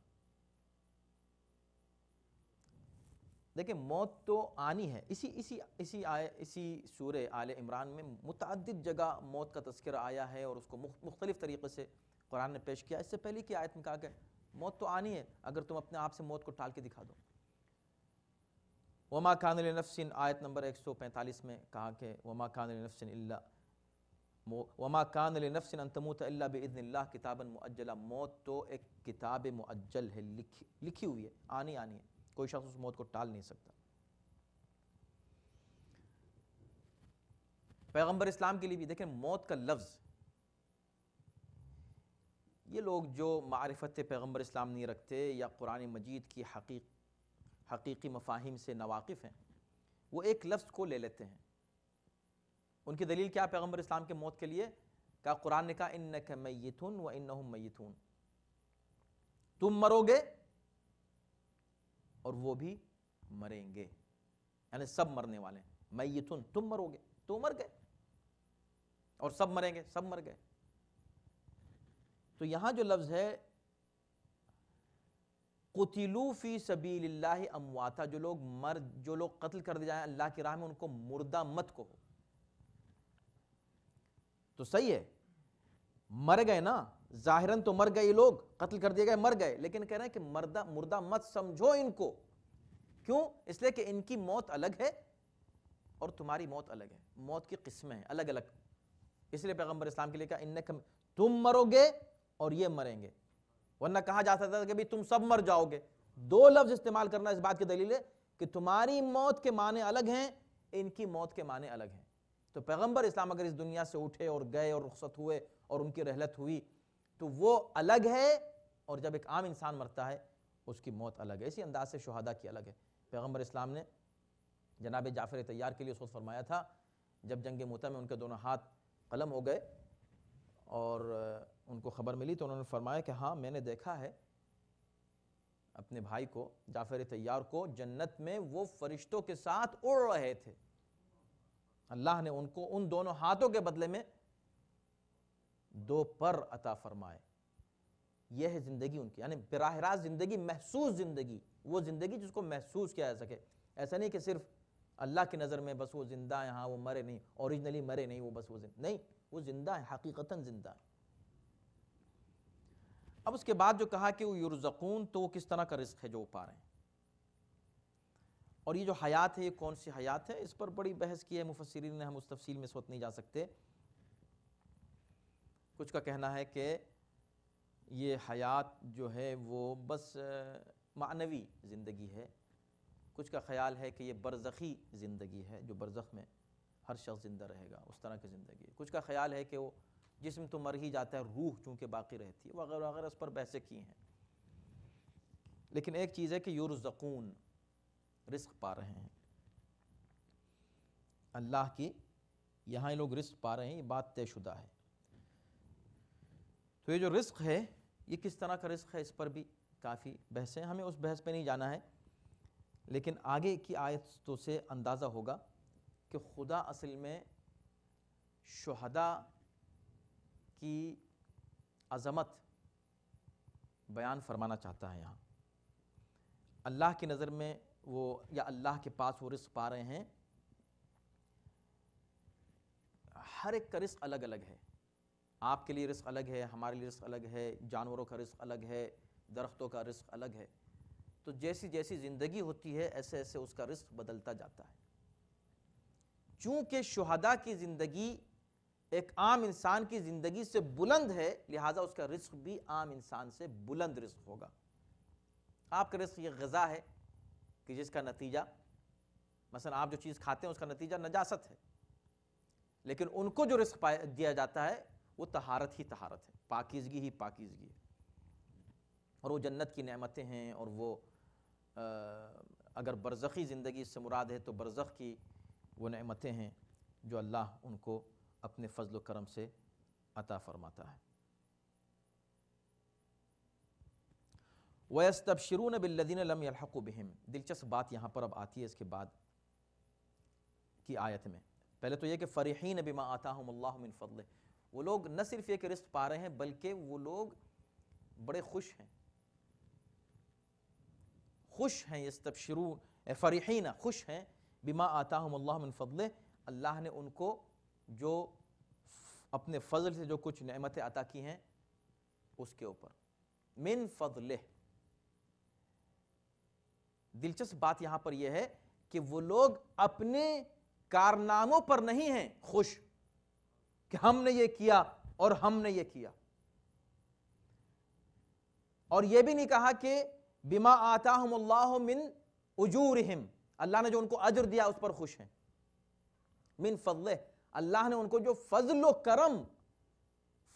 دیکھیں موت تو آنی ہے. اسی سورہ آل عمران میں متعدد جگہ موت کا تذکرہ آیا ہے اور اس کو مختلف طریقے سے قرآن نے پیش کیا. اس سے پہلے کی آیت میں کہا کہ موت تو آنی ہے اگر تم اپنے آپ سے موت کو ٹال کے دکھا دو. وما کان لنفس، آیت نمبر 145 میں کہا کہ وما کان لنفس ان تموت الا باذن اللہ کتابا مؤجلا. موت تو ایک کتاب مؤجل ہے، لکھی ہوئی ہے، آنی ہے. کوئی شخص اس موت کو ٹال نہیں سکتا. پیغمبر اسلام کے لیے بھی دیکھیں موت کا لفظ، یہ لوگ جو معرفت پیغمبر اسلام نہیں رکھتے یا قرآن مجید کی حقیقی مفاہیم سے ناواقف ہیں، وہ ایک لفظ کو لے لیتے ہیں۔ ان کی دلیل کیا پیغمبر اسلام کے موت کے لیے؟ کہا قرآن نے کہا انک میت و انہم میتون، تم مرو گے اور وہ بھی مریں گے، یعنی سب مرنے والے ہیں۔ میتون تم مرو گے، تو مر گئے، اور سب مریں گے، سب مر گئے۔ تو یہاں جو لفظ ہے قتلوا فی سبیل اللہ امواتا، جو لوگ قتل کر دیے جائیں اللہ کی راہ میں، ان کو مردہ مت کہو۔ تو صحیح ہے، مر گئے نا، ظاہراً تو مر گئے، یہ لوگ قتل کر دیے گئے، مر گئے، لیکن کہہ رہے ہیں کہ مردہ مت سمجھو ان کو۔ کیوں؟ اس لیے کہ ان کی موت الگ ہے اور تمہاری موت الگ ہے، موت کی قسمیں ہیں الگ الگ۔ اس لیے پیغمبر اسلام کے لیے کہا انکم، تم مرو گے اور یہ مریں گے، ورنہ کہا جا سکتا تھا کہ بھی تم سب مر جاؤ گے۔ دو لفظ استعمال کرنا اس بات کی دلیل ہے کہ تمہاری موت کے معنی الگ ہیں، ان کی موت کے معنی الگ ہیں۔ تو پیغمبر اسلام اگر اس دنیا سے اٹھے اور گئے اور رخصت ہوئے اور ان کی رحلت ہوئی تو وہ الگ ہے، اور جب ایک عام انسان مرتا ہے اس کی موت الگ ہے۔ اسی انداز سے شہداء کی الگ ہے۔ پیغمبر اسلام نے جناب جعفر طیار کے لیے اس وقت فرمایا تھا جب جنگ مؤتہ میں ان کے دونوں ہاتھ قلم ہو گئے اور ان کو خبر ملی تو انہوں نے فرمایا کہ ہاں میں نے دیکھا ہے اپنے بھائی کو جعفر طیار کو جنت میں وہ فرشتوں کے ساتھ اڑ رہے تھے، اللہ نے ان کو ان دونوں ہاتھوں کے بدلے میں 2 پر عطا فرمائے۔ یہ ہے زندگی ان کی، یعنی براہ راست زندگی، محسوس زندگی، وہ زندگی جس کو محسوس کیا جا سکے۔ ایسا نہیں کہ صرف اللہ کی نظر میں بس وہ زندہ ہیں، ہاں وہ مرے نہیں، اوریجنلی مرے نہیں، وہ بس وہ زندہ نہیں، وہ زندہ ہیں، حقیقتاً زندہ ہیں۔ اب اس کے بعد جو کہا کہ وہ یرزقون، تو وہ کس طرح کا رزق ہے جو وہ پا رہے ہیں، اور یہ جو حیات ہے یہ کون سی حیات ہے، اس پر بڑی بحث کی ہے مفسرین نے، ہم اس تفصیل میں اس وقت نہیں جا سکتے۔ کچھ کا کہنا ہے کہ یہ حیات جو ہے وہ بس معنوی زندگی ہے، کچھ کا خیال ہے کہ یہ برزخی زندگی ہے، جو برزخ میں ہر شخص زندہ رہے گا، اس طرح کی زندگی ہے۔ کچھ کا خیال ہے کہ وہ جسم تو مر ہی جاتا ہے، روح چونکہ باقی رہتی ہے، وغیرہ وغیرہ، اس پر بحثیں کی ہیں۔ لیکن ایک چیز ہے کہ یرزقون، رزق پا رہے ہیں اللہ کی، یہاں یہ لوگ رزق پا رہے ہیں، یہ بات طے شدہ ہے۔ تو یہ جو رزق ہے یہ کس طرح کا رزق ہے، اس پر بھی کافی بحثیں، ہمیں اس بحث پہ نہیں جانا ہے، لیکن آگے کی آیتوں سے اندازہ ہوگا کہ خدا اصل میں شہداء کی عظمت بیان فرمانا چاہتا ہے۔ یہاں اللہ کی نظر میں وہ، یا اللہ کے پاس وہ رزق پا رہے ہیں، ہر ایک کا رزق الگ الگ ہے۔ آپ کے لیے رزق الگ ہے، ہمارے لیے رزق الگ ہے، جانوروں کا رزق الگ ہے، درختوں کا رزق الگ ہے۔ تو جیسی جیسی زندگی ہوتی ہے ایسے ایسے اس کا رزق بدلتا جاتا ہے۔ چونکہ شہداء کی زندگی ایک عام انسان کی زندگی سے بلند ہے، لہٰذا اس کا رزق بھی عام انسان سے بلند رزق ہوگا۔ آپ کا رزق یہ غذا ہے کہ جس کا نتیجہ، مثلا آپ جو چیز کھاتے ہیں اس کا نتیجہ نجاست ہے، لیکن ان کو جو رزق دیا جاتا ہے وہ طہارت ہی طہارت ہے، پاکیزگی ہی پاکیزگی ہے، اور وہ جنت کی نعمتیں ہیں، اور وہ اگر برزخی زندگی سے مراد ہے تو برزخ کی وہ نعمتیں ہیں جو اللہ ان کو اپنے فضل و کرم سے عطا فرماتا ہے۔ وَيَسْتَبْشِرُونَ بِالَّذِينَ لَمْ يَلْحَقُوا بِهِمْ، دلچسپ بات یہاں پر اب آتی ہے اس کے بعد کی آیت میں۔ پہلے تو یہ کہ فَرِحِينَ بِمَا آتَاهُمُ اللَّهُ مِنْ فَضْلِهِ، وہ لوگ نہ صرف یہ کہ رزق پا رہے ہیں بلکہ وہ لوگ بڑے خوش ہیں، خوش ہیں، یستبشرون فرحین، خوش ہیں، بما آتاہم اللہ من فضلہ، اللہ نے ان کو جو اپنے فضل سے جو کچھ نعمتیں عطا کی ہیں اس کے اوپر، من فضلہ۔ دلچسپ بات یہاں پر یہ ہے کہ وہ لوگ اپنے کارناموں پر نہیں ہیں خوش کہ ہم نے یہ کیا اور ہم نے یہ کیا، اور یہ بھی نہیں کہا کہ بما آتاہم اللہ من اجورہم، اللہ نے جو ان کو اجر دیا اس پر خوش ہیں، من فضلہ، اللہ نے ان کو جو فضل و کرم،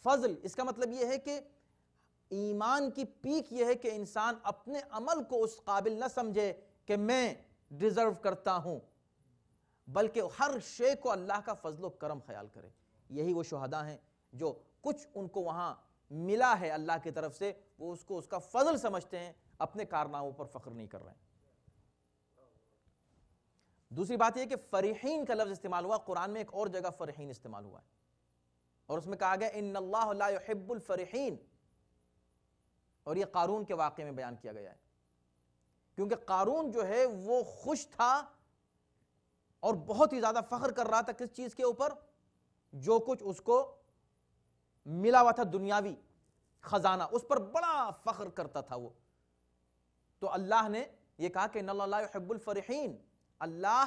فضل اس کا مطلب یہ ہے کہ ایمان کی پیک یہ ہے کہ انسان اپنے عمل کو اس قابل نہ سمجھے کہ میں ڈیزرو کرتا ہوں، بلکہ ہر شے کو اللہ کا فضل و کرم خیال کرے۔ یہی وہ شہداء ہیں جو کچھ ان کو وہاں ملا ہے اللہ کی طرف سے، وہ اس کو اس کا فضل سمجھتے ہیں، اپنے کارناموں پر فخر نہیں کر رہے ہیں۔ دوسری بات یہ کہ فرحین کا لفظ استعمال ہوا، قرآن میں ایک اور جگہ فرحین استعمال ہوا ہے، اور اس میں کہا گیا ان اللہ لا يحب الفرحین، اور یہ قارون کے واقعے میں بیان کیا گیا ہے، کیونکہ قارون جو ہے وہ خوش تھا اور بہت ہی زیادہ فخر کر رہا تھا کس چیز کے اوپر؟ جو کچھ اس کو ملا ہوا تھا دنیاوی خزانہ، اس پر بڑا فخر کرتا تھا وہ۔ تو اللہ نے یہ کہا کہ ان اللہ لا يحب الفرحین، اللہ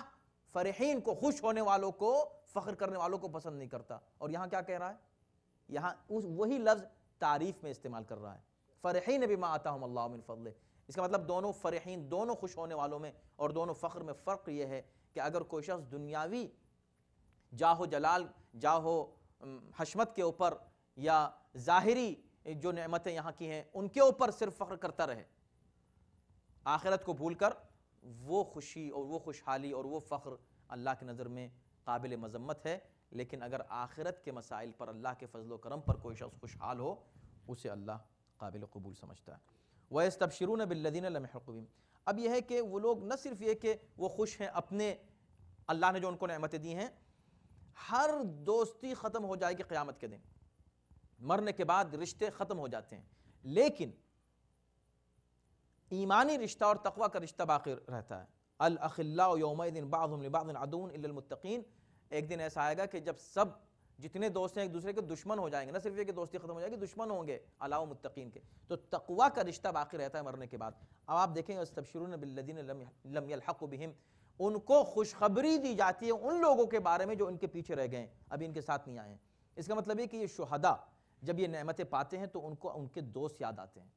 فرحین کو، خوش ہونے والوں کو، فخر کرنے والوں کو پسند نہیں کرتا۔ اور یہاں کیا کہہ رہا ہے؟ یہاں وہی لفظ تعریف میں استعمال کر رہا ہے، فرحین بما آتاہم اللہ من فضلہ۔ اس کا مطلب دونوں فرحین، دونوں خوش ہونے والوں میں اور دونوں فخر میں فرق یہ ہے کہ اگر کوئی شخص دنیاوی جاہ و جلال، جاہ و حشمت کے اوپر یا ظاہری جو نعمتیں یہاں کی ہیں ان کے اوپر صرف فخر کرتا رہے، آخرت کو بھول کر، وہ خوشی اور وہ خوشحالی اور وہ فخر اللہ کی نظر میں قابل مذمت ہے۔ لیکن اگر آخرت کے مسائل پر، اللہ کے فضل و کرم پر کوئی شخص خوشحال ہو، اسے اللہ قابل قبول سمجھتا ہے۔ وَيَسْتَبْشِرُونَ بِالَّذِينَ لَمْ يَحِقُّ بِهِمْ۔ اب یہ ہے کہ وہ لوگ نہ صرف یہ کہ وہ خوش ہیں اپنے، اللہ نے جو ان کو نعمتیں دی ہیں، ہر دوستی ختم ہو جائے گی قیامت کے دن، مرنے کے بعد رشتے ختم ہو جاتے ہیں، لیکن ایمانی رشتہ اور تقوی کا رشتہ باقی رہتا ہے۔ الْأَخِلَّاءُ يَوْمَئِذٍ بَعْضُهُمْ لِبَعْضٍ عَدُوٌّ إِلَّا الْمُتَّقِينَ۔ ایک دن ایسا آئے گا کہ جب سب جتنے دوست ہیں ایک دوسرے کے دشمن ہو جائیں گے، نہ صرف یہ کہ دوستی ختم ہو جائے گی، دشمن ہوں گے علاوہ متقین کے۔ تو تقوی کا رشتہ باقی رہتا ہے مرنے کے بعد۔ اب آپ دیکھیں وَيَسْتَبْشِرُونَ بِالَّذِينَ لَمْ يَلْحَقُوا بِهِمْ، ان کو خوشخبری دی جاتی ہے ان لوگوں کے بارے میں جو ان کے پیچھے رہ گئے ہیں، ابھی ان کے ساتھ نہیں آئے ہیں۔ اس کا مطلب یہ کہ یہ شہداء جب یہ نعمتیں پاتے ہیں تو ان کو ان کے دوست یاد آتے ہیں،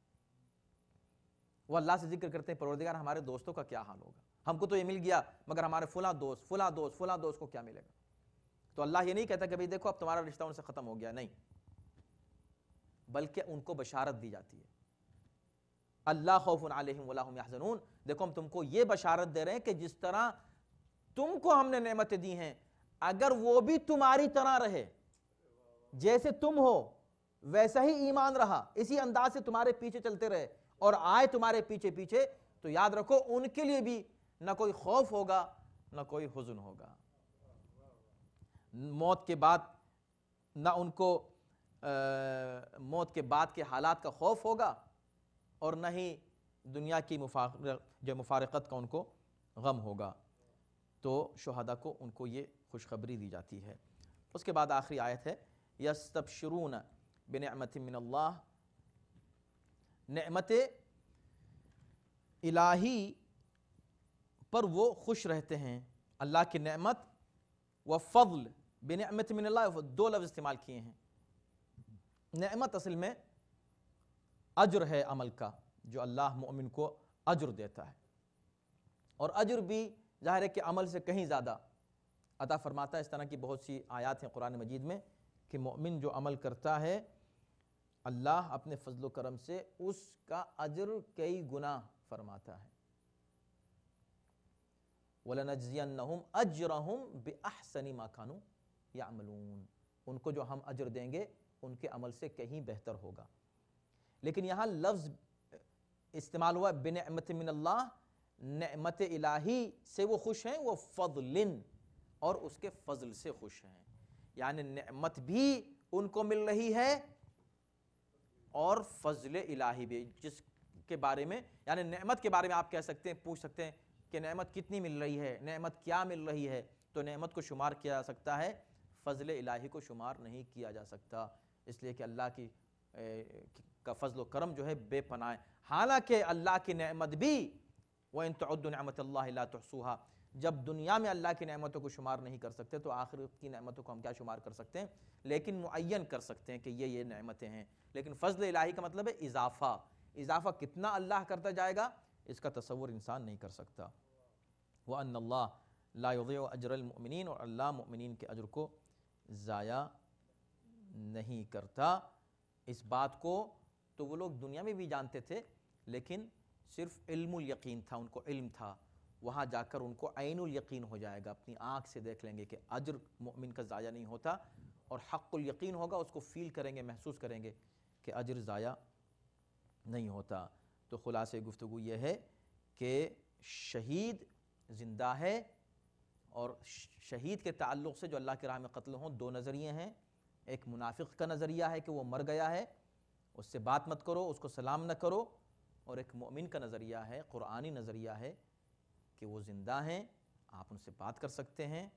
وہ اللہ سے ذکر کرتے ہیں پروردگار ہمارے دوستوں کا کیا حال ہوگا، ہم کو تو یہ مل گیا مگر ہمارے فلاں دوست فلاں دوست فلاں دوست کو کیا ملے گا۔ تو اللہ یہ نہیں کہتا کہ بھئی دیکھو اب تمہارا رشتہ ان سے ختم ہو گیا، نہیں، بلکہ ان کو بشارت دی جاتی ہے، اللہ خوف علیہم ولا ہم یحزنون، دیکھو ہم تم کو یہ بشارت دے رہے ہیں کہ جس طرح تم کو ہم نے نعمتیں دی ہیں، اگر وہ بھی تمہاری طرح رہے، جیسے تم ہو ویسا ہی ایمان رہا، اسی انداز سے تمہارے پیچھے چلتے رہے اور آئے تمہارے پیچھے پیچھے، تو یاد رکھو ان کے لیے بھی نہ کوئی خوف ہوگا نہ کوئی حزن ہوگا، موت کے بعد نہ ان کو موت کے بعد کے حالات کا خوف ہوگا اور نہ ہی دنیا کی مفارقت کا ان کو غم ہوگا۔ تو شہداء کو ان کو یہ خوشخبری دی جاتی ہے۔ اس کے بعد آخری آیت ہے یستبشرون بنعمت من اللہ، نعمت الہی پر وہ خوش رہتے ہیں، اللہ کی نعمت و فضل، بنعمت من اللہ دو لفظ استعمال کیے ہیں۔ نعمت اصل میں اجر ہے عمل کا، جو اللہ مؤمن کو اجر دیتا ہے، اور اجر بھی ظاہر ہے کہ عمل سے کہیں زیادہ عطا فرماتا ہے۔ اس طرح کی بہت سی آیات ہیں قرآن مجید میں کہ مؤمن جو عمل کرتا ہے اللہ اپنے فضل و کرم سے اس کا اجر کئی گنا فرماتا ہے۔ وَلَنَجْزِيَنَّهُمْ أَجْرَهُمْ بِأَحْسَنِ مَا كَانُوا يَعْمَلُونَ، ان کو جو ہم اجر دیں گے ان کے عمل سے کہیں بہتر ہوگا۔ لیکن یہاں لفظ استعمال ہوا بنعمت من اللہ، نعمت الہی سے وہ خوش ہیں، وہ فضل اور اس کے فضل سے خوش ہیں، یعنی نعمت بھی ان کو مل رہی ہے اور فضل الہی بھی، جس کے بارے میں یعنی نعمت کے بارے میں آپ کہہ سکتے ہیں، پوچھ سکتے ہیں کہ نعمت کتنی مل رہی ہے، نعمت کیا مل رہی ہے، تو نعمت کو شمار کیا جا سکتا ہے، فضل الہی کو شمار نہیں کیا جا سکتا، اس لیے کہ اللہ کی کا فضل و کرم جو ہے بے پناہ ہے۔ حالانکہ اللہ کی نعمت بھی وَإِن تَعُدُّوا نِعْمَتَ اللَّهِ لَا تُحْصُوهَا، جب دنیا میں اللہ کی نعمتوں کو شمار نہیں کر سکتے تو آخرت کی نعمتوں کو ہم کیا شمار کر سکتے ہیں، لیکن معین کر سکتے ہیں کہ یہ نعمتیں ہیں۔ لیکن فضل الہی کا مطلب ہے اضافہ، اضافہ کتنا اللہ کرتا جائے گا اس کا تصور انسان نہیں کر سکتا۔ وَأَنَّ اللَّهَ لَا يُضِيعُ أَجْرَ الْمُؤْمِنِينَ، اور اللہ مؤمنین کے اجر کو ضائع نہیں کرتا۔ اس بات کو تو وہ لوگ دنیا میں بھی جانتے تھے، لیکن صرف علم الیقین تھا، ان کو علم تھا، وہاں جا کر ان کو عین الیقین ہو جائے گا، اپنی آنکھ سے دیکھ لیں گے کہ اجر مومن کا ضائع نہیں ہوتا، اور حق الیقین ہوگا، اس کو فیل کریں گے، محسوس کریں گے کہ اجر ضائع نہیں ہوتا۔ تو خلاصہ گفتگو یہ ہے کہ شہید زندہ ہے، اور شہید کے تعلق سے جو اللہ کی راہ میں قتل ہوں دو نظریے ہیں۔ ایک منافق کا نظریہ ہے کہ وہ مر گیا ہے، اس سے بات مت کرو، اس کو سلام نہ کرو، اور ایک مومن کا نظریہ ہے، قرآنی نظریہ ہے کہ وہ زندہ ہیں، آپ ان سے بات کر سکتے ہیں۔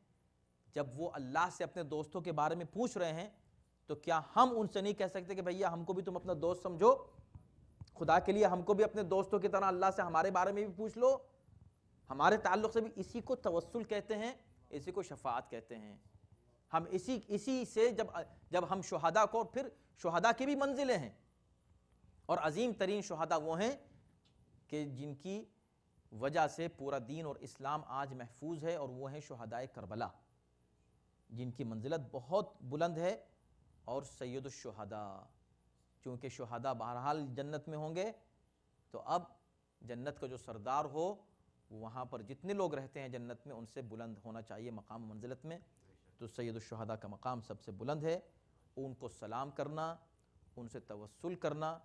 جب وہ اللہ سے اپنے دوستوں کے بارے میں پوچھ رہے ہیں تو کیا ہم ان سے نہیں کہہ سکتے کہ بھئیہ ہم کو بھی تم اپنا دوست سمجھو، خدا کے لیے ہم کو بھی اپنے دوستوں کی طرح اللہ سے ہمارے بارے میں بھی پوچھ لو، ہمارے تعلق سے بھی؟ اسی کو توسل کہتے ہیں، اسی کو شفاعت کہتے ہیں۔ ہم اسی سے جب ہم شہداء کو، پھر شہداء کی بھی منزلیں ہیں، اور عظیم ترین شہداء وہ ہیں کہ جن کی وجہ سے پورا دین اور اسلام آج محفوظ ہے، اور وہ ہیں شہداء کربلا، جن کی منزلت بہت بلند ہے۔ اور سید الشہداء، چونکہ شہداء بہرحال جنت میں ہوں گے، تو اب جنت کا جو سردار ہو، وہاں پر جتنے لوگ رہتے ہیں جنت میں، ان سے بلند ہونا چاہیے مقام و منزلت میں۔ تو سید الشہداء کا مقام سب سے بلند ہے، ان کو سلام کرنا، ان سے توسل کرنا،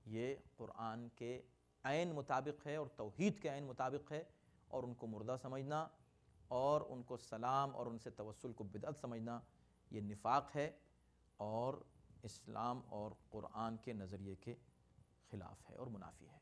یہ قرآن کے عین مطابق ہے اور توحید کے عین مطابق ہے، اور ان کو مردہ سمجھنا اور ان کو سلام اور ان سے توسل کو بدعت سمجھنا یہ نفاق ہے، اور اسلام اور قرآن کے نظریے کے خلاف ہے اور منافی ہے۔